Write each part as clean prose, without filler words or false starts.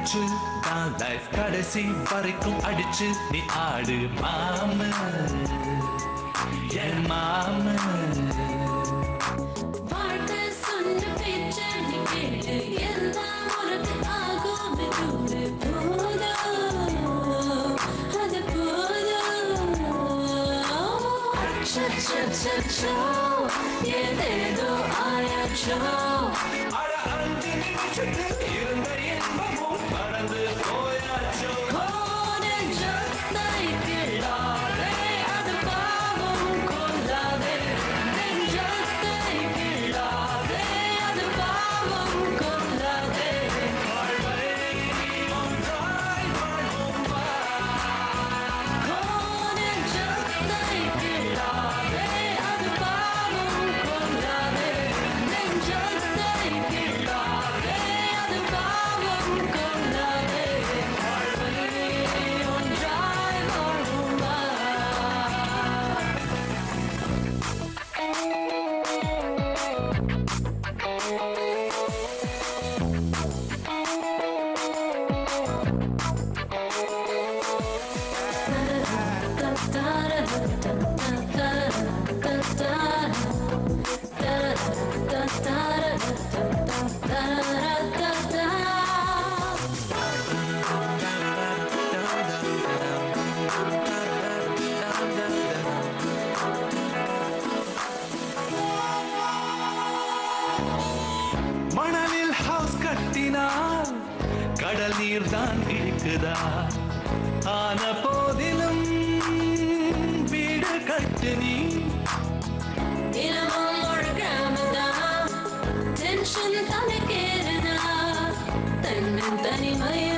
மூச்சு தான் லைஃப் கடைசி வரைக்கும் அடிச்சு நீ ஆடு மாம என் மாம வாழ்க்கை சொன்ன பேச்ச நீ கேட்டு எல்லாம் உனக்கு ஆகும் போதும் அது போதும் அச்சோ ஏதேதோ ஆயாச்சோ இருந்த இன்பமும் பறந்து போயாச்சோ நெஞ்சத்தை கிள்ளாதே அது பாவம் கொள்ளாதே நெஞ்சத்தை கிள்ளாதே அது பாவம் கொள்ளாதே வாழ்வை ஒன்றாய் வாழ்வோம் வா. நெஞ்சத்தை கிள்ளாதே அது பாவம் கொள்ளாதே நெஞ்சத்தை கிள்ளாதே அது பாவம் கொள்ளாதே வாழ்வை ஒன்றாய் வாழ்வோம் வா. மணலில் ஹவுஸ் கட்டினால் கடல் நீர் தான் இருக்குதா ஆன போதிலும் வீடு கட்டு நீ தினமும் முழக்கமுதான் டென்ஷன் தனக்கேறுதா தன்னன் தனிமைய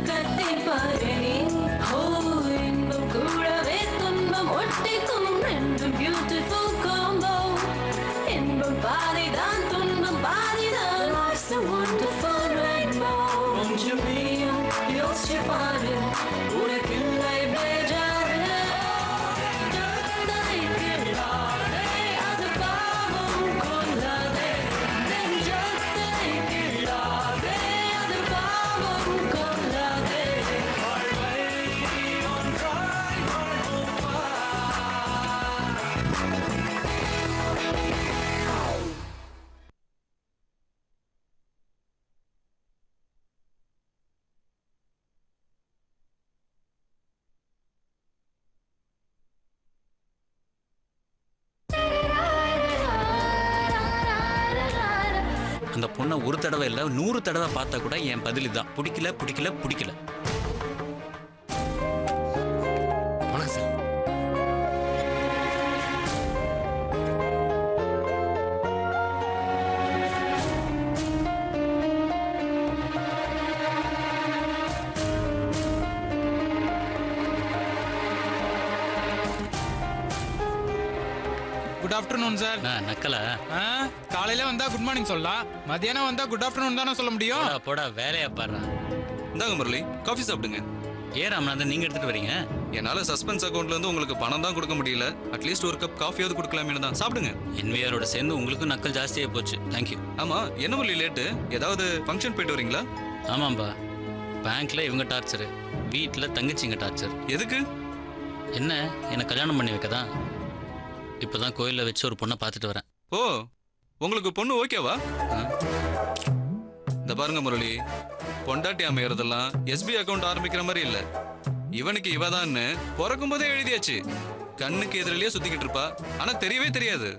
கட்டி பாரு நீ ஓ இன்பம் கூடவே துன்பம் ஒட்டிக்கும் ரெண்டும் பியூட்டிஃபுல் காம்போ இன்பம் பாதிதான் துன்பம் பாதிதான் Life's a wonderful rainbow கொஞ்சம் நீயும் யோசிச்சு பாரு உனக்கில்லை பேஜாரு நெஞ்சத்தை கிள்ளாதே அது பாவம் கொள்ளாதே நெஞ்சத்தை கிள்ளாதே அது பாவம் கொள்ளாதே வாழ்வை ஒன்றாய் வாழ்வோம் வா. அந்த பொண்ணை ஒரு தடவை இல்லை 100 தடவை பார்த்தா கூட என் பதில் இதுதான், பிடிக்கல பிடிக்கல பிடிக்கல. வணக்கம் சார். Good afternoon sir. நக்கல காலையில வந்தா குட் மார்னிங் சொல்லலாம், மத்தியானம் வந்தா குட் ஆஃப்டர்நூன் தானே சொல்ல முடியும். போடா வேலையா பாடுறா. இந்தாங்க முரளி, காஃபி சாப்பிடுங்க. ஏன் ராமநாதன் நீங்க எடுத்துட்டு வரீங்க? என்னால சஸ்பென்ஸ் அக்கௌண்ட்ல இருந்து உங்களுக்கு பணம் தான் கொடுக்க முடியல, அட்லீஸ்ட் ஒரு கப் காஃபியாவது கொடுக்கலாமே தான். சாப்பிடுங்க. என்விஆரோட சேர்ந்து உங்களுக்கும் நக்கல் ஜாஸ்தியாக போச்சு. தேங்க்யூ. ஆமா, என்ன முரளி லேட்டு? ஏதாவது ஃபங்க்ஷன் போயிட்டு வரீங்களா? ஆமாம்பா, பேங்க்ல இவங்க டார்ச்சரு, வீட்டில் தங்கச்சிங்க டார்ச்சர். எதுக்கு? என்ன என்னை கல்யாணம் பண்ணி வைக்கதான். இப்போதான் கோயிலில் வச்சு ஒரு பொண்ணை பார்த்துட்டு வரேன். ஓ, உங்களுக்கு பொண்ணு ஓகேவா? இந்த பாருங்க முரளி, பொண்டாட்டி அமையறதெல்லாம் எஸ்பி அக்கௌண்ட் ஆரம்பிக்கிற மாதிரி இல்ல. இவனுக்கு இவதான்னு பிறக்கும் போதே எழுதியாச்சு. கண்ணுக்கு எதிரிலேயே சுத்திக்கிட்டு இருப்பா, ஆனா தெரியவே தெரியாது.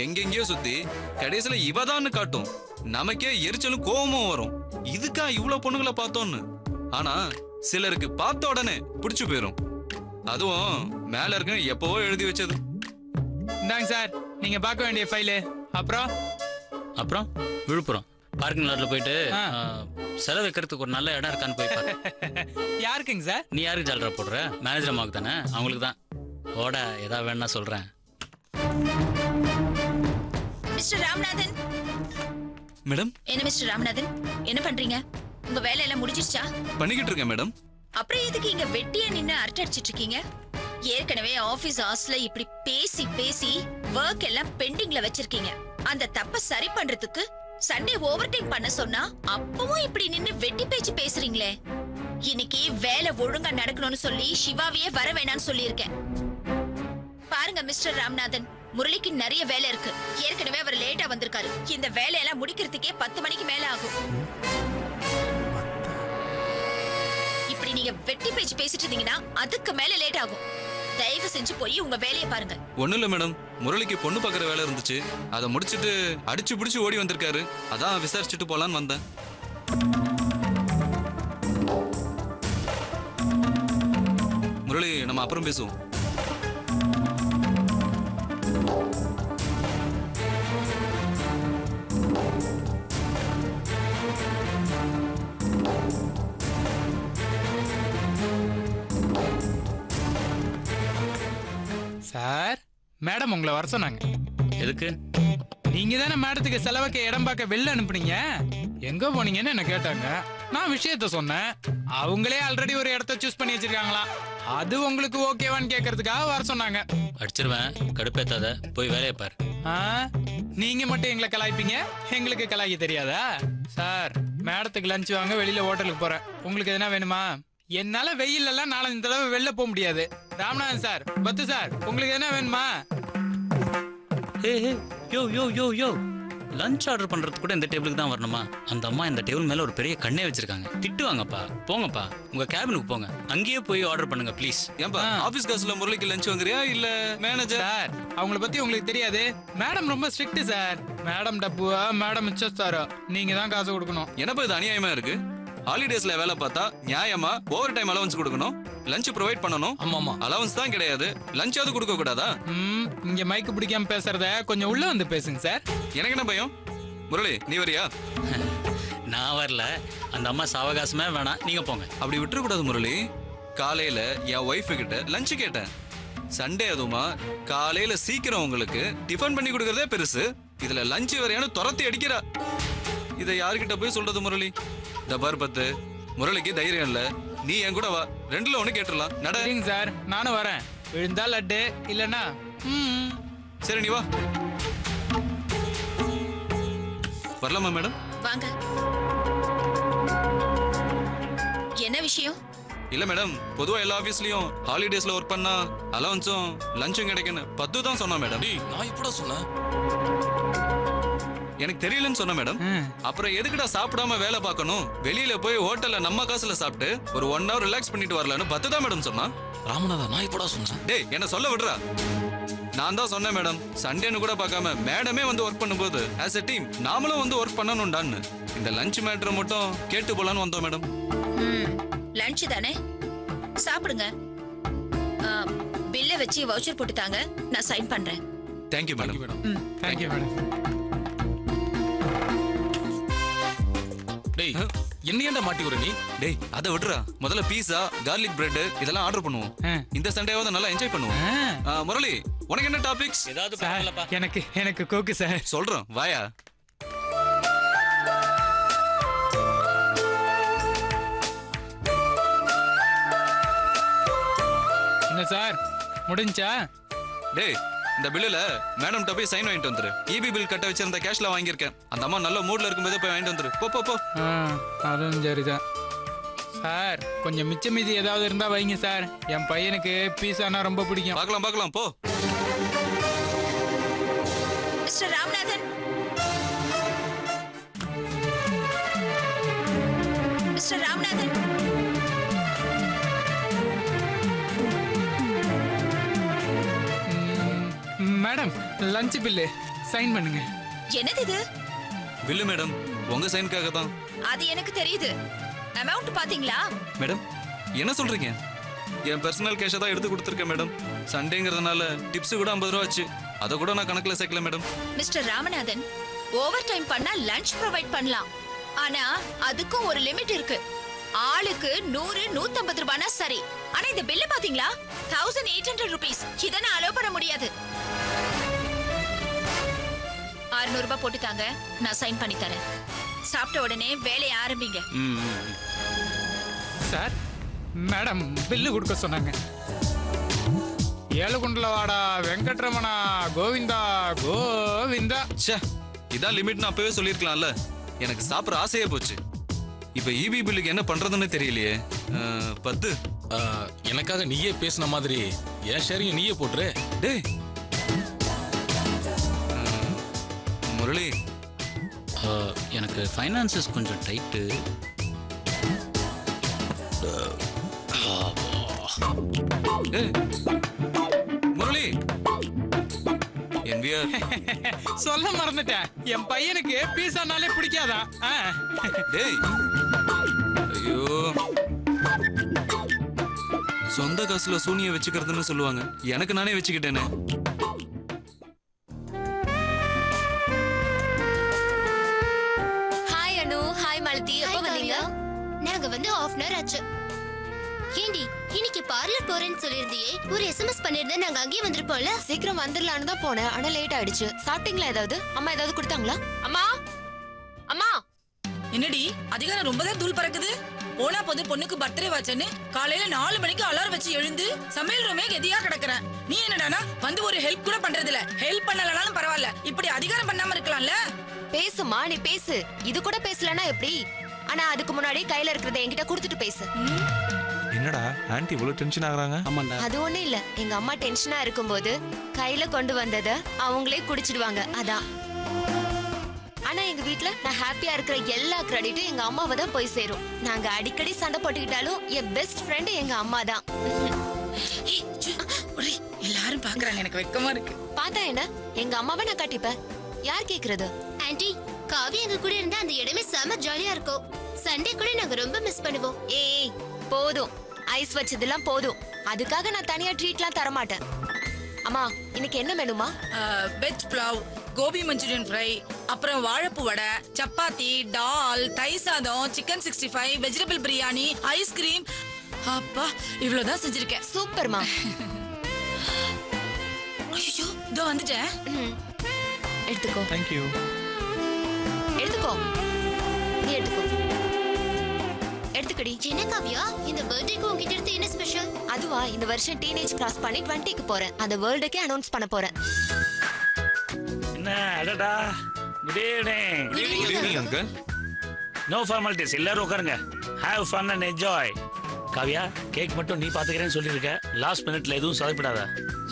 எங்கெங்கயோ சுத்தி கடைசியில இவதான்னு காட்டும். நமக்கே எரிச்சலும் கோபமும் வரும், இதுக்கா இவ்வளவு பொண்ணுங்களை பார்த்தோன்னு. ஆனா சிலருக்கு பார்த்த உடனே பிடிச்சு போயிரும். அதுவும் மேல இருக்க எப்பவோ எழுதி வச்சது. இந்தாங்க சார், நீங்க பார்க்க வேண்டிய ஃபைலு. அப்புறம் விழுப்புரம் பார்க்கிங் லாட்ல போயிட்டு செலவு வைக்கிறதுக்கு ஒரு நல்ல இடம் இருக்கான்னு போய் பாரு. யாருக்குங்க சார்? நீ யாருக்கு ஜாலரா போடுற? மேனேஜர் அம்மாவுக்கு தானே, அவங்களுக்கு தான். ஓட ஏதாவது வேணா சொல்றேன். மிஸ்டர் ராமநாதன். மேடம். என்ன மிஸ்டர் ராமநாதன், என்ன பண்றீங்க? உங்க வேலை எல்லாம் முடிஞ்சிருச்சா? பண்ணிக்கிட்டு இருக்கேன் மேடம். அப்புறம் எதுக்கு இங்க வெட்டியா நின்னு அரட்டை அடிச்சிட்டு இருக்கீங்க? ஏற்கனவே ஆபீஸ் ஹாஸ்ல இப்படி பேசி பேசி ஒர்க் எல்லாம் பெண்டிங்ல வச்சிருக்கீங்க. அந்த தப்ப சரி பண்றதுக்கு சண்டே ஓவர் டைம் பண்ண சொன்னா அப்பவும் இப்படி நின்னு வெட்டி பேச்சு பேசுறீங்களே. இன்னைக்கு வேலை ஒழுங்கா நடக்கணும்னு சொல்லி சிவாவையே வர வேணாம்னு சொல்லியிருக்கேன். பாருங்க மிஸ்டர் ராமநாதன், முரளிக்கு நிறைய வேலை இருக்கு. ஏற்கனவே அவர் லேட்டா வந்திருக்காரு. இந்த வேலையெல்லாம் முடிக்கிறதுக்கே 10 மணிக்கு மேல ஆகும். இப்படி நீங்க வெட்டி பேச்சு பேசிட்டு இருந்தீங்கன்னா அதுக்கு மேல லேட் ஆகும். தயவு செஞ்சு போய் உங்க வேலையை பாருங்க. ஒண்ணும் இல்ல மேடம், முரளிக்கு பொண்ணு பாக்குற வேலை இருந்துச்சு. அதை முடிச்சிட்டு அடிச்சு பிடிச்சு ஓடி வந்திருக்காரு. அதான் விசாரிச்சுட்டு போலான்னு வந்தேன். முரளி, நம்ம அப்புறம் பேசுவோம். சார், மேடம் உங்களை வர சொன்னாங்க. எதுக்கு? நீங்க தானே மேடத்துக்கு செலவுக்கு இடம் பார்க்க வெளில அனுப்புனீங்க. எங்க போனீங்கன்னு என்ன கேட்டாங்க. நான் விஷயத்த சொன்னேன். அவங்களே ஆல்ரெடி ஒரு இடத்த சூஸ் பண்ணி வச்சிருக்காங்களாம். அது உங்களுக்கு ஓகேவான்னு கேட்கறதுக்காக வர சொன்னாங்க. அடிச்சிருவேன், கடுப்பேத்தாத, போய் வேலையை பாரு. நீங்க மட்டும் எங்களை கலாய்ப்பீங்க, எங்களுக்கு கலாய்க்க தெரியாதா? சார், மேடத்துக்கு லஞ்ச் வாங்க வெளியில ஹோட்டலுக்கு போறேன். உங்களுக்கு எதுனா வேணுமா? என்னால வெயில் எல்லாம் 4-5 தடவை வெளில போக முடியாது. ராமநாதன் சார், பத்து சார், உங்களுக்கு என்ன வேணுமா? யோ யோ யோ யோ, லஞ்ச் ஆர்டர் பண்றது கூட இந்த டேபிளுக்கு தான் வரணுமா? அந்த அம்மா இந்த டேபிள் மேல ஒரு பெரிய கண்ணே வச்சிருக்காங்க. திட்டுவாங்கப்பா. போங்கப்பா, உங்க கேபினுக்கு போங்க. அங்கேயே போய் ஆர்டர் பண்ணுங்க ப்ளீஸ். ஏன்பா ஆபீஸ் காசுல முரளிக்கு லஞ்ச் வாங்குறியா இல்ல மேனேஜர்? சார், அவங்கள பத்தி உங்களுக்கு தெரியாது. மேடம் ரொம்ப ஸ்ட்ரிக்ட் சார். மேடம் டப்புவா, மேடம் மிச்சஸ்தாரா, நீங்க தான் காசு கொடுக்கணும். என்னப்பா இது அநியாயமா இருக்கு? ஹாலிடேஸ்ல வேலை பார்த்தா நியாயமா ஓவர் டைம் அலவன்ஸ் கொடுக்கணும், லஞ்ச் ப்ரொவைட் பண்ணணும். ஆமாமா. அலவன்ஸ் தான் கிடையாது, லஞ்சாவது கொடுக்க கூடாதா? இங்க மைக்கு பிடிக்காம பேசுறத கொஞ்சம் உள்ள வந்து பேசுங்க சார். எனக்கு என்ன பயம்? முரளி, நீ வரியா? நான் வரல. அந்த அம்மா சாவகாசமே வேணாம், நீங்க போங்க. அப்படி விட்டுற கூடாது முரளி. காலையில என் ஒய்ஃபு கிட்ட லஞ்ச் கேட்டேன். சண்டே அதுமா காலையில சீக்கிரம் உங்களுக்கு டிஃபன் பண்ணி கொடுக்கறதே பெருசு. இதுல லஞ்ச் வரையானு துரத்தி அடிக்கிறா. இதை யாருக்கிட்ட போய் சொல்றது முரளி? தபார் பத்து, முரளிக்கு தைரியம் இல்ல. நீ என் கூட வா, 2ல 1 கேட்டுடலாம். நட. சரிங்க சார், நானும் வரேன். விழுந்தா லட்டு, இல்லனா சரி, நீ வா. வரலாமா மேடம்? வாங்க. என்ன விஷயம்? இல்ல மேடம், பொதுவா எல்லா ஆபீஸ்லயும் ஹாலிடேஸ்ல ஒர்க் பண்ணா அலவன்ஸும் லஞ்சும் கிடைக்கணும் 10 தான் சொன்னா மேடம். நான் இப்படா சொன்னேன். எனக்கு தெரியலன்னு சொன்ன மேடம். அப்புறம் எதுக்குடா சாப்பிடாம வேலை பார்க்கணும்? வெளியில போய் ஹோட்டல்ல நம்ம காசுல சாப்பிட்டு ஒரு 1 hour ரிலாக்ஸ் பண்ணிட்டு வரலான்னு 10 தான் மேடம் சொன்னா. ராமநாதா, நான் இப்படா சொன்னேன். டேய், என்ன சொல்ல விடுறா? நான் தான் சொன்னேன் மேடம், சண்டேன்னு கூட பார்க்காம மேடமே வந்து ஒர்க் பண்ணும்போது ஆஸ் எ டீம் நாமளும் வந்து ஒர்க் பண்ணணும்டான்னு. இந்த லஞ்ச் மேட்டரை மட்டும் கேட்டு போலான்னு வந்தோம் மேடம். லஞ்ச் தானே, சாப்பிடுங்க. பில்ல வச்சு வவுச்சர் போட்டு தாங்க, நான் சைன் பண்றேன். Thank you madam. Thank you madam. டேய், என்ன ஏன்டா மாட்டி விடுற நீ? டேய், அதை விட்டுறா. முதல்ல பீஸா, கார்லிக் பிரெட் இதெல்லாம் ஆர்டர் பண்ணுவோம். இந்த சண்டேவாவது நல்லா என்ஜாய் பண்ணுவோம். முரளி, உனக்கு என்ன டாபிக்ஸ்? ஏதாவது சார், பண்ணலப்பா. எனக்கு கோக்கு சார். சொல்றேன், வாயா. என்ன சார், முடிஞ்சா? டேய், இந்த பில்லுல மேடம் கிட்ட போய் சைன் வாங்கிட்டு வந்துரு. இபி பில் கட்ட வச்சிருந்த கேஷ்ல வாங்கியிருக்கேன். அந்த அம்மா நல்ல மூட்ல இருக்கும்போதே போய் வாங்கிட்டு வந்துரு. போ போ போ. அதுவும் சரிதான் சார். கொஞ்சம் மிச்ச மீதி ஏதாவது இருந்தா வைங்க சார். என் பையனுக்கு பீஸானா ரொம்ப பிடிக்கும். பார்க்கலாம் பார்க்கலாம், போ. Mister Ramanathan, mister Ramanathan, madam, lunch bill sign பண்ணுங்க. என்னது இது? பில்லு மேடம், உங்க சைனுக்காக தான். அது எனக்கு தெரியுது. அமௌண்ட் பாத்தீங்களா? மேடம், என்ன சொல்றீங்க? என் பர்சனல் கேஷை தான் எடுத்து கொடுத்துருக்கேன் மேடம். சண்டேங்கிறதுனால டிப்ஸ் கூட 50 ரூபா ஆச்சு. அதை கூட நான் கணக்குல சேர்க்கல madam. Mister Ramanathan, over time பண்ணா லஞ்ச் ப்ரொவைட் பண்ணலாம். ஆனா அதுக்கும் ஒரு லிமிட் இருக்கு. ஆளுக்கு 100, 150 ரூபானா சரி. ஆனா இந்த பில்ல பாத்தீங்களா? 1800 rupees. இத நான் அலோவ் பண்ண முடியாது. 600 ரூபாய் போட்டு தாங்க, நான் சைன் பண்ணி தரேன். சாப்பிட்ட உடனே வேலையை ஆரம்பிங்க. சார், மேடம் பில்லு கொடுக்க சொன்னாங்க. ஏழுகுண்டலவாடா வெங்கட்ரமணா கோவிந்தா கோவிந்தா. ச்சே, இதான் லிமிட்னு அப்பவே சொல்லியிருக்கலாம்ல. எனக்கு சாப்பிட்ற ஆசையே போச்சு. இப்ப இபி பில்லுக்கு என்ன பண்றதுன்னு தெரியலையே. 10. எனக்காக நீயே பேசின மாதிரி என் ஷேரையும் நீயே போட்டுரு. டேய் முரளி, எனக்கு ஃபைனான்சஸ் கொஞ்சம் டைட்டு. முரளி என்பியா சொல்ல மறந்துட்டேன், என் பையனுக்கு பீஸானாலே பிடிக்காதா? டேய் ஐயோ, சொந்த காசுல சூனிய வச்சுக்கிறதுன்னு சொல்லுவாங்க. எனக்கு நானே வச்சுக்கிட்டேனே. ஹாய் அனு, ஹாய் மாலதி. எப்போ வந்தீங்க? நாங்க வந்து ½ hour ஆச்சு. ஏண்டி இன்னைக்கு பார்லர் போறேன்னு சொல்லிருந்தியே, ஒரு SMS பண்ணிருந்தா நாங்க அங்கேயே வந்திருப்போம்ல. சீக்கிரம் வந்துடலான்னு தான் போனேன், ஆனா லேட் ஆயிடுச்சு. சாப்பிட்டீங்களா? ஏதாவது அம்மா ஏதாவது கொடுத்தாங்களா? அம்மா அம்மா. என்னடி அதிகாரம் ரொம்பதான் தூள் பறக்குது. போனா போது பொண்ணுக்கு பர்த்டே வாச்சன்னு காலையில 4 மணிக்கு அலாரம் வச்சு எழுந்து சமையல் ரூமே கெதியா கிடக்குறேன். நீ என்னடானா வந்து ஒரு ஹெல்ப் கூட பண்றது இல்ல. ஹெல்ப் பண்ணலனாலும் பரவாயில்ல, இப்படி அதிகாரம் பண்ணாம இருக்கலாம்ல. பேசுமா, நீ பேசு. இது கூட பேசலனா எப்படி? ஆனா அதுக்கு முன்னாடி கையில இருக்கிறத என்கிட்ட கொடுத்துட்டு பேசு. என்னடா ஆன்ட்டி இவ்வளவு டென்ஷன் ஆகுறாங்க? ஆமாண்டா. அது ஒண்ணு இல்ல, எங்க அம்மா டென்ஷனா இருக்கும்போது கையில கொண்டு வந்தத அவங்களே குடிச்சிடுவாங்க, அதான். ஆனா எங்க வீட்ல நான் ஹாப்பியா இருக்கிற எல்லா கிரெடிட்டும் எங்க அம்மாவை தான் போய் சேரும். நாங்க அடிக்கடி சண்டை போட்டுக்கிட்டாலும் என் பெஸ்ட் ஃப்ரெண்ட் எங்க அம்மா தான். எல்லாரும் பாக்குறாங்க, எனக்கு வெக்கமா இருக்கு. பார்த்தா என்ன, எங்க அம்மாவை நான் காட்டிப்பேன். யார் கேக்குறது? ஆன்ட்டி, காவி எங்க கூட இருந்தா அந்த இடமே செம ஜாலியா இருக்கும். சண்டே கூட நாங்க ரொம்ப மிஸ் பண்ணுவோம். ஏய் போதும், ஐஸ் வச்சதெல்லாம் போதும். அதுக்காக நான் தனியா ட்ரீட்லாம் தர மாட்டேன். அம்மா இன்னைக்கு என்ன மெனுமா? வெஜ் புலாவ், கோபி மஞ்சூரியன் ஃப்ரை, அப்புறம் வாழைப்பூ வடை, சப்பாத்தி, டால், தயிர் சாதம், சிக்கன் 65, வெஜிடபிள் பிரியாணி, ஐஸ்கிரீம். அப்பா இவ்வளவுதான் செஞ்சிருக்கேன். சூப்பர்மா. ஐயோ இதோ வந்துட்டேன். எடுத்துக்கோ. Thank you. எடுத்துக்கோ, நீ எடுத்துக்கோ. எடுத்துக்கடி. என்ன காவியா, இந்த பர்த்டேக்கு உங்ககிட்ட இருந்து என்ன ஸ்பெஷல்? அதுவா, இந்த வருஷம் டீனேஜ் கிராஸ் பண்ணி 20க்கு போறேன். அந்த வேர்ல்டுக்கே அனௌன்ஸ் பண்ண போறேன். என்ன அடடா, good evening. Good evening uncle. No formalities, எல்லாரும் உட்காருங்க. Have fun and enjoy. Kavya, cake மட்டும் நீ பாத்துக்கிறேன்னு சொல்லியிருக்க. லாஸ்ட் மினிட்ல எதுவும் சொதப்பிடாத.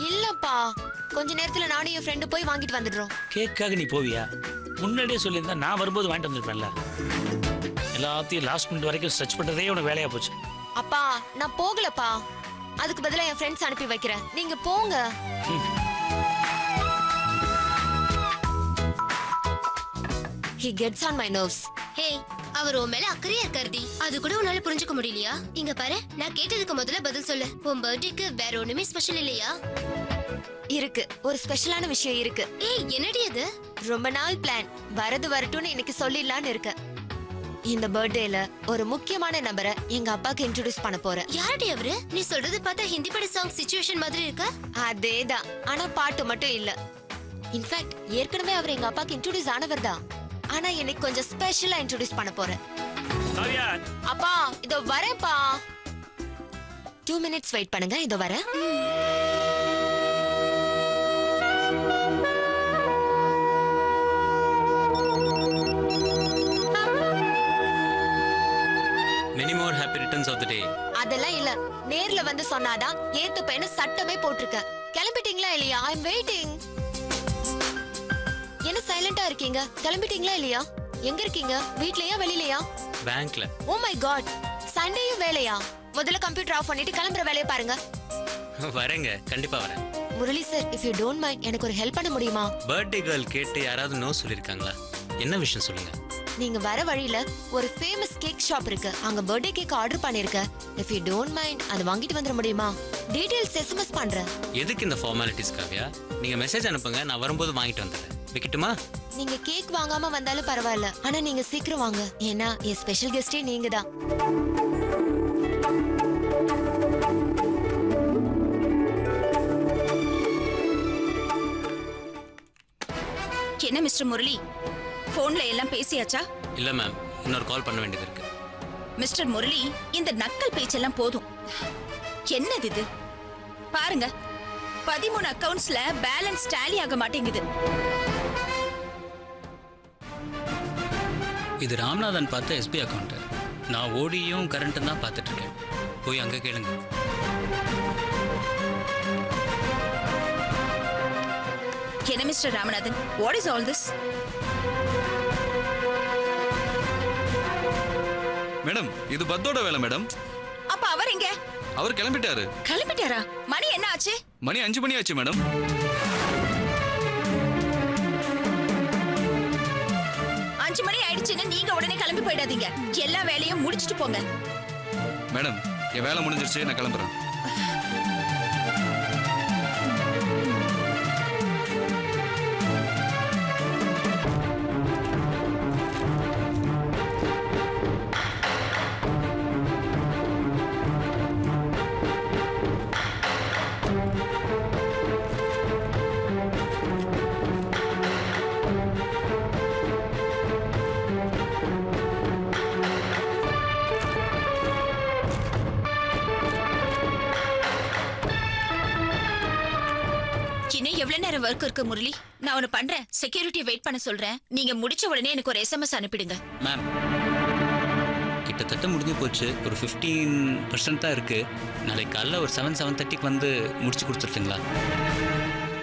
இல்லப்பா, கொஞ்ச நேரத்துல நானும் என் ஃப்ரெண்டு போய் வாங்கிட்டு வந்துடுறோம். கேக்காக நீ போவியா? முன்னாடியே சொல்லியிருந்தா நான் வரும்போது வாங்கிட்டு வந்திருப்பேன்ல. எல்லாத்தையும் லாஸ்ட் மினிட் வரைக்கும் ஸ்ட்ரெச் பண்றதே உனக்கு வேலையா போச்சு. அப்பா நான் போகலப்பா, அதுக்கு பதிலா என் ஃப்ரெண்ட்ஸ் அனுப்பி வைக்கிறேன். நீங்க போங்க. He gets on my nerves. ஹே, அவர் உன் மேல அக்கறையா இருக்காருடி. அது கூட உன்னால புரிஞ்சுக்க முடியலையா? இங்க பாரு, நான் கேட்டதுக்கு முதல்ல பதில் சொல்லு. உன் பர்த்டேக்கு வேற ஒண்ணுமே ஸ்பெஷல் இல்லையா? இருக்கு, ஒரு ஸ்பெஷலான விஷயம் இருக்கு. ஏய் என்னடி அது? ரொம்ப நாள் பிளான், வரது வரட்டும்னு இன்னைக்கு சொல்லிடலான்னு இருக்க. இந்த பர்த்டேல ஒரு முக்கியமான நபரை எங்க அப்பாக்கு இன்ட்ரோடியூஸ் பண்ண போறேன். யாரடி அவரு? நீ சொல்றது பார்த்தா ஹிந்தி பட சாங் சிச்சுவேஷன் மாதிரி இருக்க. அதேதான், ஆனா பாட்டு மட்டும் இல்ல. இன்ஃபேக்ட் ஏற்கனவே அவர் எங்க அப்பாக்கு இன்ட்ரோடியூஸ் ஆனவர் தான். ஆனா எனக்கு கொஞ்சம் ஸ்பெஷலா இன்ட்ரோடியூஸ் பண்ண போறேன். காவியா, அப்பா இதோ வரேன்ப்பா. 2 minutes வெயிட் பண்ணுங்க, இதோ வரேன். Many more happy returns of the day. அதெல்லாம் இல்ல, நேர்ல வந்து சொன்னாதான் ஏத்துப்பேன்னு சட்டமே போட்டிருக்க. கிளம்பிட்டீங்களா இல்லையா? ஐ அம் வெயிட்டிங். என்ன சைலண்டா இருக்கீங்க? கிளம்பிட்டீங்களா இல்லையா? எங்க இருக்கீங்க? வீட்லயா வெளியிலயா? பேங்க்ல. ஓ மை காட், சண்டேயும் வேலையா? முதல்ல கம்ப்யூட்டர் ஆஃப் பண்ணிட்டு கிளம்புற வேலையை பாருங்க. வரேங்க, கண்டிப்பா வரேன். Murali sir, if you don't mind எனக்கு ஒரு ஹெல்ப் பண்ண முடியுமா? பர்த்டே கேர்ள் கேட்டு யாராவது நோ சொல்லிருக்காங்களா? என்ன விஷயம் சொல்லுங்க. நீங்க வர வழியில ஒரு ஃபேமஸ் கேக் ஷாப் இருக்கு, அங்க பர்த்டே கேக் ஆர்டர் பண்ணிருக்கேன். இஃப் யூ டோன்ட் மைண்ட் அது வாங்கிட்டு வந்துட முடியுமா? டீடைல்ஸ் SMS பண்றேன். எதுக்கு இந்த ஃபார்மாலிட்டிஸ் காவியா? நீங்க மெசேஜ் அனுப்புங்க, நான் வரும்போது வாங்கிட்டு வந்துடுறேன். விக்கட்டுமா? நீங்க கேக் வாங்காம வந்தாலும் பரவாயில்ல, ஆனா நீங்க சீக்கிரம் வாங்க. ஏன்னா என் ஸ்பெஷல் கெஸ்டே நீங்க தான். என்ன மிஸ்டர் முரளி, போன்ல எல்லாம் பேசியாச்சா? இல்ல மேம், இன்னொரு கால் பண்ண வேண்டியது இருக்கு. மிஸ்டர் முரளி, இந்த நக்கல் பேச்செல்லாம் போதும். என்னது இது? பாருங்க, 13 அக்கவுண்ட்ஸ்ல பேலன்ஸ் டேலி ஆக மாட்டேங்குது. இது ராம்நாதன் பார்த்த எஸ்பி அக்கௌண்ட். நான் ஓடியும் கரண்ட்டும் தான் பார்த்துட்டு இருக்கேன். போய் அங்கே கேளுங்க. என்ன mister Ramanathan, what is all this? Madam இது பத்தோட வேலை மேடம். அப்ப அவர் எங்க? அவர் கிளம்பிட்டாரு. கிளம்பிட்டாரா? மணி என்ன ஆச்சு? மணி 5 மணி ஆச்சு மேடம். மணி ஆயிடுச்சுன்னு நீங்க உடனே கிளம்பி போயிடாதீங்க. எல்லா வேலையும் முடிச்சிட்டு போங்க. மேடம் என் வேலை முடிஞ்சிருச்சு, நான் கிளம்புறேன். இன்னும் எவ்வளவு நேரம் ஒர்க் இருக்கு முரளி? நான் ஒன்னு பண்றேன், செக்யூரிட்டி வெயிட் பண்ண சொல்றேன். நீங்க முடிச்ச உடனே எனக்கு ஒரு எஸ்எம்எஸ் அனுப்பிடுங்க. மேம் கிட்டத்தட்ட முடிஞ்சு போச்சு. ஒரு 15% தான் இருக்கு. நாளைக்கு காலைல ஒரு 7:30க்கு வந்து முடிச்சு கொடுத்துருட்டுங்களா?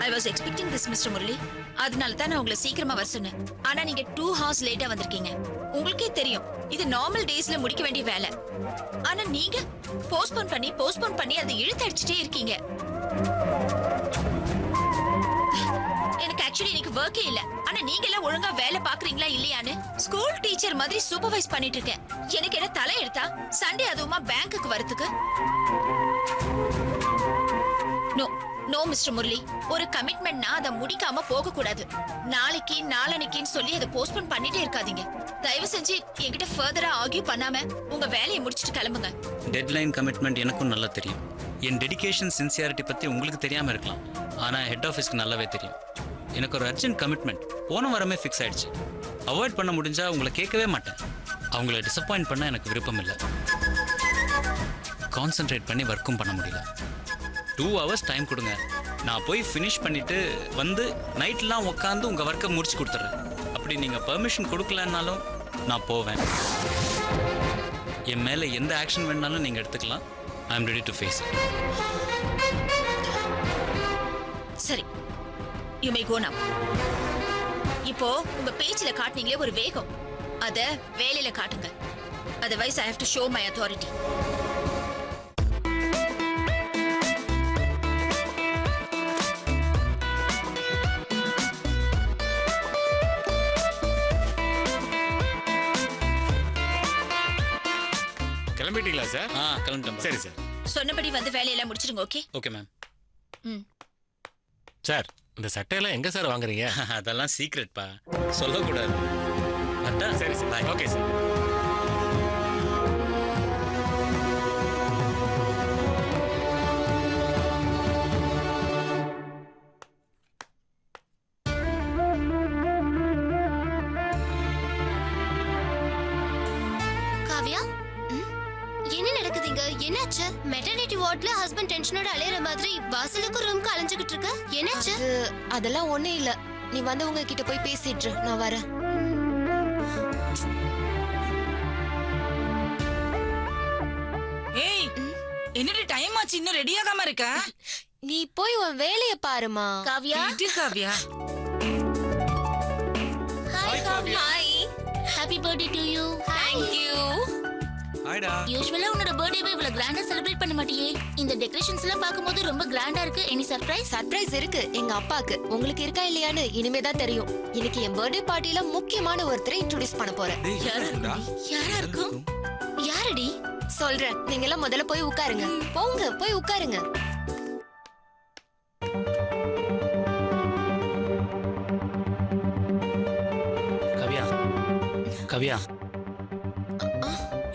I was expecting this mister Murali. அதனால தான் நான் உங்களை சீக்கிரமா வர சொன்னேன். ஆனா நீங்க 2 ஹவர்ஸ் லேட்டா வந்திருக்கீங்க. உங்களுக்கே தெரியும் இது நார்மல் டேஸ்ல முடிக்க வேண்டிய வேலை. ஆனா நீங்க போஸ்ட்போன் பண்ணி அதை இழுத்தடிச்சிட்டே இருக்கீங்க. எனக்கு ஆக்சுவலி இன்னைக்கு வர்க்கே இல்ல. ஆனா நீங்க எல்லாம் ஒழுங்கா வேலை பாக்குறீங்களா இல்லையான்னு ஸ்கூல் டீச்சர் மாதிரி சூப்பர்வைஸ் பண்ணிட்டு இருக்கேன். எனக்கு என்ன தலை எடுத்தா சண்டே அதுவுமா பேங்க்குக்கு வரதுக்கு? நோ நோ மிஸ்டர் முரளி, ஒரு கமிட்மெண்ட்னா அதை முடிக்காம போக கூடாது. நாளைக்கு நாளன்னைக்குன்னு சொல்லி அதை போஸ்ட்போன் பண்ணிட்டே இருக்காதீங்க. தயவு செஞ்சு என்கிட்ட ஃபர்தரா ஆர்கியூ பண்ணாம உங்க வேலையை முடிச்சிட்டு கிளம்புங்க. டெட்லைன் கமிட்மெண்ட் எனக்கும் நல்லா தெரியும். என் டெடிகேஷன் சின்சியாரிட்டி பற்றி உங்களுக்கு தெரியாமல் இருக்கலாம். ஆனால் ஹெட் ஆஃபீஸ்க்கு நல்லாவே தெரியும். எனக்கு ஒரு அர்ஜென்ட் கமிட்மெண்ட் போன வாரமே ஃபிக்ஸ் ஆயிடுச்சு. அவாய்ட் பண்ண முடிஞ்சா உங்களை கேட்கவே மாட்டேன். அவங்கள டிசப்பாயிண்ட் பண்ண எனக்கு விருப்பம் இல்லை. கான்சென்ட்ரேட் பண்ணி ஒர்க்கும் பண்ண முடியல. 2 ஹவர்ஸ் டைம் கொடுங்க. நான் போய் ஃபினிஷ் பண்ணிட்டு வந்து நைட்லாம் உட்காந்து உங்கள் ஒர்க்கை முடிச்சு கொடுத்துட்றேன். அப்படி நீங்கள் பெர்மிஷன் கொடுக்கலன்னாலும் நான் போவேன். என் மேலே எந்த ஆக்ஷன் வேணாலும் நீங்கள் எடுத்துக்கலாம். I am ready to face it. சரி, யூ மே கோ நவ். இப்போ உங்க பேச்சில காட்டுனீங்களே ஒரு வேகம், அத வேலையில காட்டுங்க. Otherwise I have to show my authority. கிளம்பிட்டீங்களா சார்? கிளம்பிட்டேன். சரி சார். சொன்னபடி வந்து வேலையெல்லாம் முடிச்சிடுங்க. ஓகே? Okay ma'am. சார் இந்த சட்டையெல்லாம் எங்க சார் வாங்குறீங்க? அதெல்லாம் சீக்ரெட்பா, சொல்லக்கூடாது. சரி சார். Okay sir. காவ்யா, என்ன நடக்குதுங்க? என்னாச்சு? மெட்டர்னிட்டி வார்ட்ல ஹஸ்பண்ட் டென்ஷனோட அலையற மாதிரி வாசலுக்கு ரூம்க்கு அலைஞ்சுகிட்டு இருக்க. என்னாச்சு? அதெல்லாம் ஒண்ணும் இல்ல. நீ வந்து உங்க கிட்ட போய் பேசிட்டு நான் வரேன். ஏய், என்னடி டைம் ஆச்சு இன்னும் ரெடி ஆகாம இருக்க? நீ போய் உன் வேலைய பாருமா. காவ்யா, இது Kavya. Hi Kavya. Hi. Happy birthday to you. Thank you. ஹாய்டா. யூசுவலா உன்னோட பர்த்டேவை இவ்வளவு கிராண்டா செலிப்ரேட் பண்ண மாட்டியே. இந்த டெக்கரேஷன்ஸ் எல்லாம் பாக்கும்போது ரொம்ப கிராண்டா இருக்கு. Any surprise? சர்ப்ரைஸ் இருக்கு எங்க அப்பாக்கு. உங்களுக்கு இருக்கா இல்லையான்னு இனிமே தான் தெரியும். இன்னைக்கு என் பர்த்டே பார்ட்டில முக்கியமான ஒருத்தரை இன்ட்ரோடியூஸ் பண்ண போறேன். யாரா இருக்கும்? யாரடி? சொல்றேன். நீங்க எல்லாம் முதல்ல போய் உட்காருங்க. போங்க, போய் உட்காருங்க. கவ்யா, கவ்யா,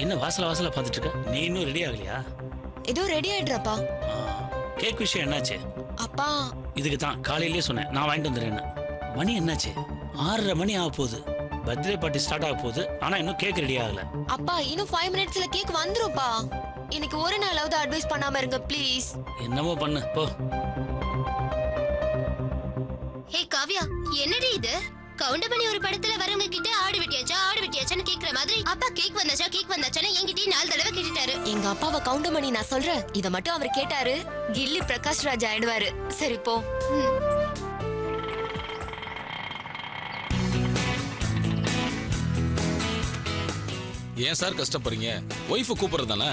என்ன வாசல பார்த்துட்டு இருக்க? நீ இன்னும் ரெடி ஆகலையா? ஏதோ ரெடி ஆயிடுறப்பா. கேக் விஷயம் என்னாச்சு? அப்பா இதுக்கு தான் காலையிலேயே சொன்னேன், நான் வாங்கிட்டு வந்துடுறேன்னு. மணி என்னாச்சு? 6:30 மணி ஆக போகுது. பர்த்டே பார்ட்டி ஸ்டார்ட் ஆக போகுது. ஆனா இன்னும் கேக் ரெடி ஆகல. அப்பா இன்னும் 5 மினிட்ஸ்ல கேக் வந்துரும்ப்பா. எனக்கு ஒரு நாளாவது அட்வைஸ் பண்ணாம இருங்க ப்ளீஸ். என்னமோ பண்ணு போ. ஹே காவ்யா, என்னடி இது? கவுண்டமணி ஒரு படத்துல வரவங்க கிட்ட ஆடு வெட்டியாச்சான்னு கேக்குற மாதிரி அப்பா கேக் வந்தாச்சான்னு என்கிட்டயே 4 தடவை கேட்டுட்டாரு. எங்க அப்பாவை கவுண்டமணி நான் சொல்றேன், இத மட்டும் அவர் கேட்டாரு கில்லி பிரகாஷ் ராஜ் ஆயிடுவாரு. சரி போ. ஏன் சார் கஷ்டப்படுறீங்க? ஒய்ஃபை கூப்பிடுறது தானே.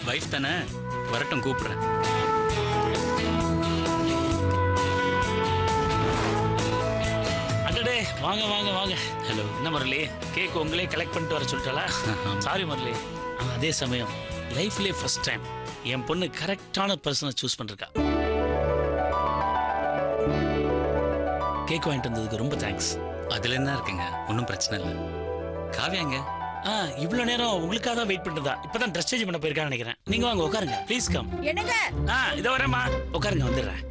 வைஃப் தானே, வரட்டும் கூப்பிடுறேன். அடடே வாங்க வாங்க வாங்க. ஹலோ, என்ன முரளி, கேக் உங்களே கலெக்ட் பண்ணிட்டு வர சொல்லிட்டாளா? சாரி முரளி, அதே சமயம் லைஃப்லேயே ஃபர்ஸ்ட் டைம் என் பொண்ணு கரெக்டான பர்சனை சூஸ் பண்ணிருக்கா. கேக் வாங்கிட்டு வந்ததுக்கு ரொம்ப தேங்க்ஸ். அதுல என்ன இருக்குங்க, ஒன்றும் பிரச்சனை இல்லை. காவியாங்க இவ்வளோ நேரம் உங்களுக்காக தான் வெயிட் பண்ணிட்டு தான். இப்பதான் ட்ரெஸ் சேஞ்ச் பண்ண போயிருக்கான்னு நினைக்கிறேன். நீங்க வாங்க உட்காருங்க, ப்ளீஸ் கம். என்னங்க? இதை வரேம்மா, உட்காருங்க, வந்துடுறேன்.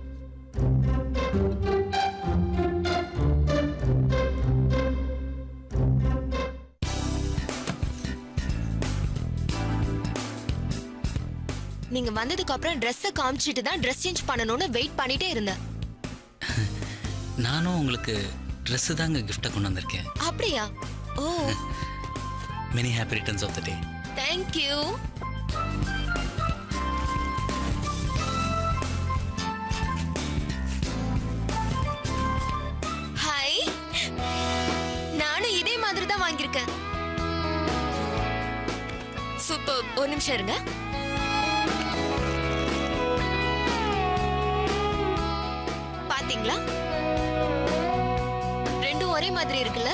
நீங்க வந்ததுக்கு அப்புறம் ட்ரெஸ்ஸை காமிச்சிட்டு தான் ட்ரெஸ் சேஞ்ச் பண்ணணும்னு வெயிட் பண்ணிட்டே இருந்தேன். நானும் உங்களுக்கு ட்ரெஸ் தாங்க கிஃப்டா கொண்டு வந்திருக்கேன். அப்படியா? Oh, many happy returns of the day. Thank you. Hi, நானும் இதே மாதிரி தான் வாங்கியிருக்கேன். சூப்பர். ஒரு நிமிஷம் இருங்க. பாத்தீங்களா, ரெண்டும் ஒரே மாதிரி இருக்குல்ல?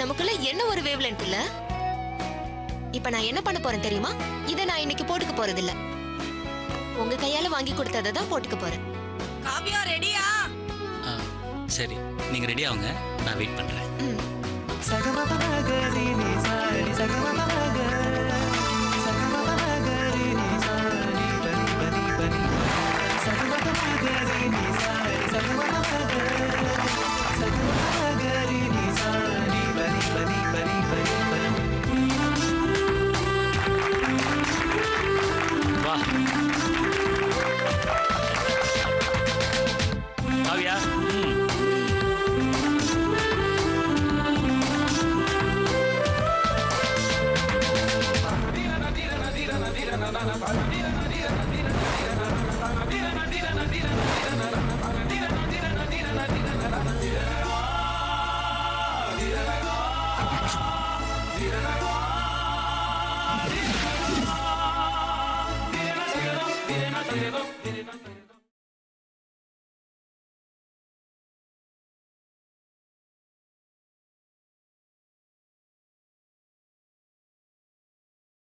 நமக்குள்ள என்ன ஒரு வேவ்லென்த் இல்ல? இப்ப நான் என்ன பண்ண போறேன் தெரியுமா? இத நான் இன்னைக்கு போட்டுக்க போறது இல்ல. உங்க கையால வாங்கி கொடுத்ததை தான் போட்டுக்க போறேன். காவியா ரெடியா? சரி, நீங்க ரெடி ஆகுங்க, நான் வெயிட் பண்றேன். வா காவியா. Thank you.